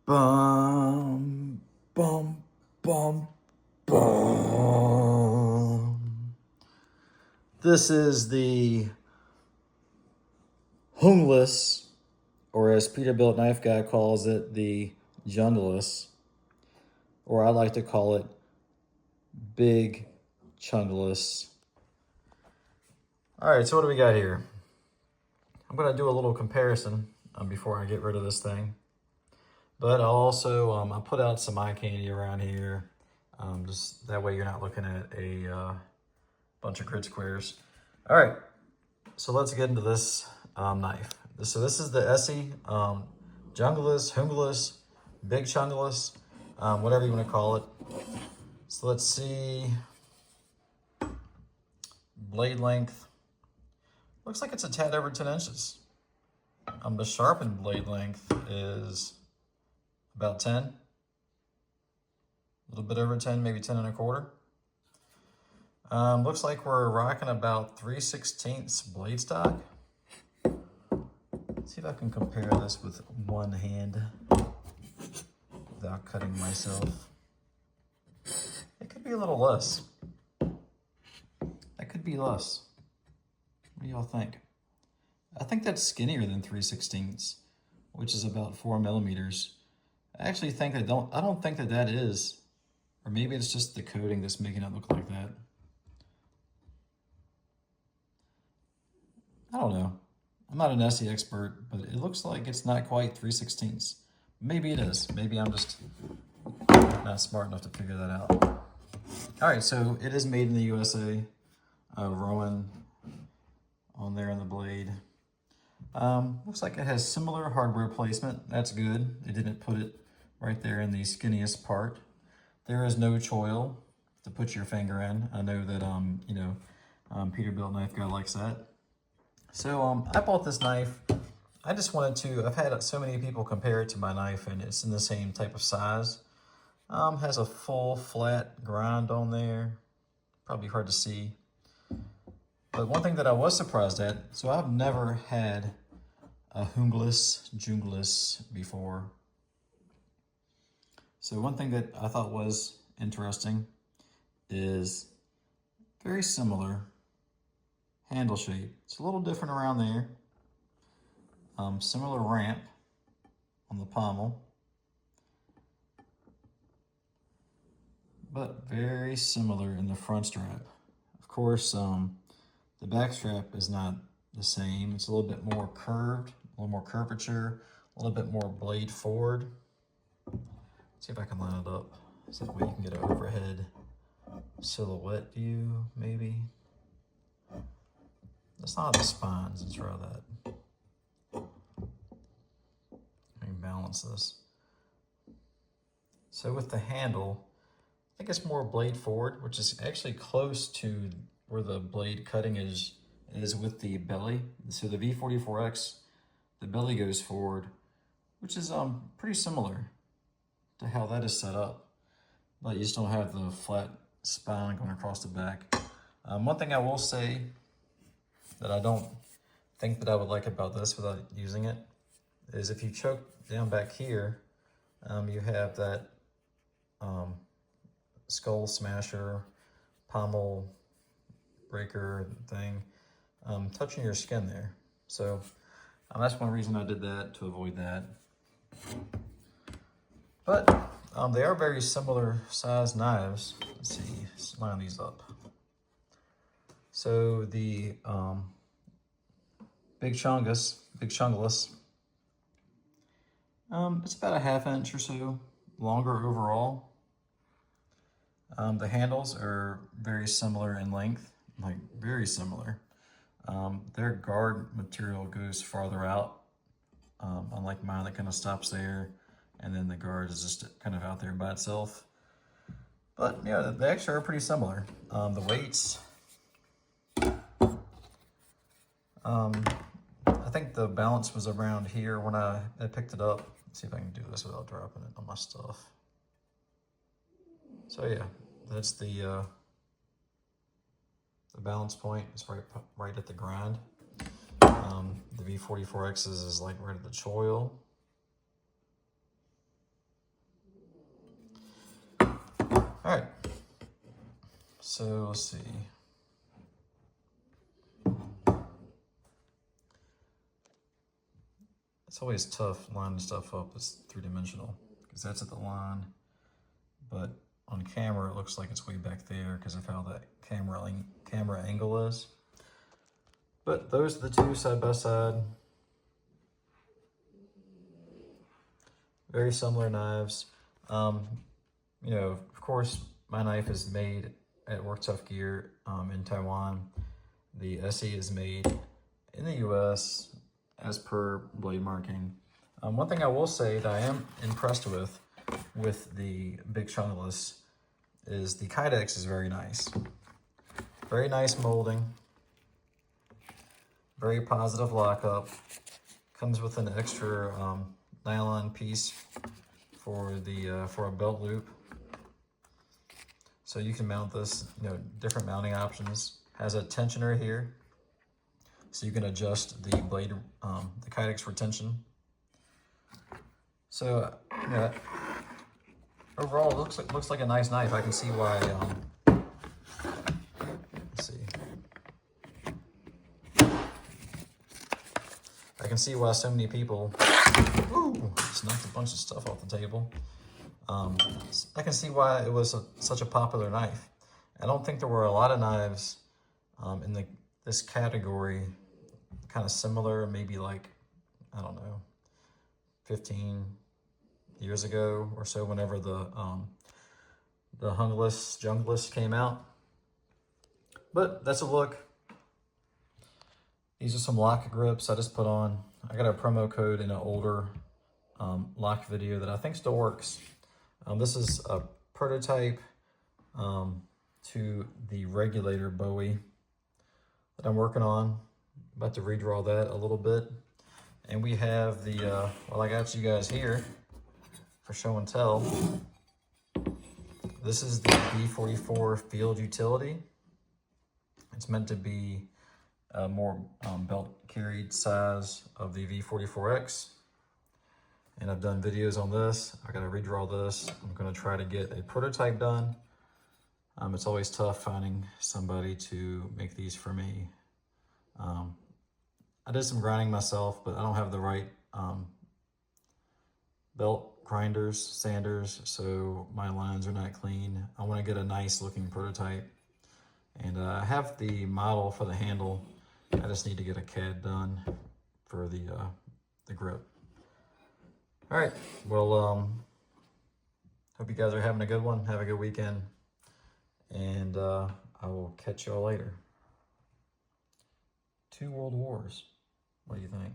Bum, bum, bum, bum. This is the JUNGLAS, or as Peterbilt Knife Guy calls it, the JUNGLAS, or I like to call it Big Chunglas. All right, so what do we got here? I'm gonna do a little comparison before I get rid of this thing. But I'll also, I put out some eye candy around here. Just that way you're not looking at a bunch of grid squares. All right, so let's get into this knife. So this is the ESEE JUNGLAS, Big Chunglas, whatever you want to call it. So let's see, blade length. Looks like it's a tad over 10 inches. The sharpened blade length is about 10, a little bit over 10, maybe 10 1/4. Looks like we're rocking about 3/16 blade stock. Let's see if I can compare this with one hand without cutting myself. It could be a little less. That could be less. What do y'all think? I think that's skinnier than 3/16, which is about 4 millimeters. I actually think I don't think that is, or maybe it's just the coating that's making it look like that. I don't know. I'm not an ESEE expert, but it looks like it's not quite 3/16. Maybe it is. Maybe I'm just not smart enough to figure that out. All right, so it is made in the USA. Rowan on there on the blade. Looks like it has similar hardware placement. That's good. They didn't put it right there in the skinniest part. There is no choil to put your finger in. I know that Peterbilt Knife Guy likes that. So I bought this knife. I just wanted to. I've had so many people compare it to my knife, and it's in the same type of size. Has a full flat grind on there. Probably hard to see. But one thing that I was surprised at, so I've never had a JUNGLAS before. So one thing that I thought was interesting is very similar handle shape. It's a little different around there. Similar ramp on the pommel, but very similar in the front strap. Of course, the back strap is not the same. It's a little bit more curved, a little more curvature, a little bit more blade forward. Let's see if I can line it up so that way you can get an overhead silhouette view, maybe. That's not the spines, let's try that. Let me balance this. So with the handle, I think it's more blade forward, which is actually close to where the blade cutting is with the belly. So the V44X, the belly goes forward, which is pretty similar to how that is set up, but you just don't have the flat spine going across the back. One thing I will say that I don't think that I would like about this without using it is if you choke down back here, you have that skull smasher, pommel breaker thing touching your skin there. So that's one reason I did that, to avoid that. But they are very similar size knives. Let's see, let's line these up. So the Big Chunglas, it's about a 1/2 inch or so longer overall. The handles are very similar in length, like very similar. Their guard material goes farther out, unlike mine that kind of stops there, and then the guard is just kind of out there by itself. But yeah, they actually are pretty similar. The weights, I think the balance was around here when I picked it up. Let's see if I can do this without dropping it on my stuff. So yeah, that's the balance point. It's right at the grind. The V44X's is like right at the choil. All right, so let's see. It's always tough lining stuff up that's three-dimensional because that's at the line, but on camera it looks like it's way back there because of how that camera angle is. But those are the two side by side. Very similar knives. You know, of course, my knife is made at Work Tough Gear in Taiwan. The ESEE is made in the US as per blade marking. One thing I will say that I am impressed with the big JUNGLAS is the kydex is very nice. Very nice molding. Very positive lockup. Comes with an extra nylon piece for a belt loop. So you can mount this, you know, different mounting options. Has a tensioner here, so you can adjust the blade, the kydex retention. So, you know, overall, it looks like a nice knife. I can see why. Let's see. I can see why so many people. Ooh, just knocked a bunch of stuff off the table. I can see why it was such a popular knife. I don't think there were a lot of knives in this category, kind of similar, maybe like, I don't know, 15 years ago or so, whenever the JUNGLAS came out. But that's a look. These are some lock grips I just put on. I got a promo code in an older lock video that I think still works. This is a prototype to the regulator Bowie that I'm working on. About to redraw that a little bit. And we have the, well, I got you guys here for show and tell. This is the V44 field utility. It's meant to be a more belt carried size of the V44X. And I've done videos on this. I gotta redraw this. I'm gonna try to get a prototype done. It's always tough finding somebody to make these for me. I did some grinding myself, but I don't have the right belt grinders, sanders, so my lines are not clean. I wanna get a nice looking prototype. And I have the model for the handle. I just need to get a CAD done for the grip. All right, well, hope you guys are having a good one. Have a good weekend. And I will catch y'all later. 2 world wars. What do you think?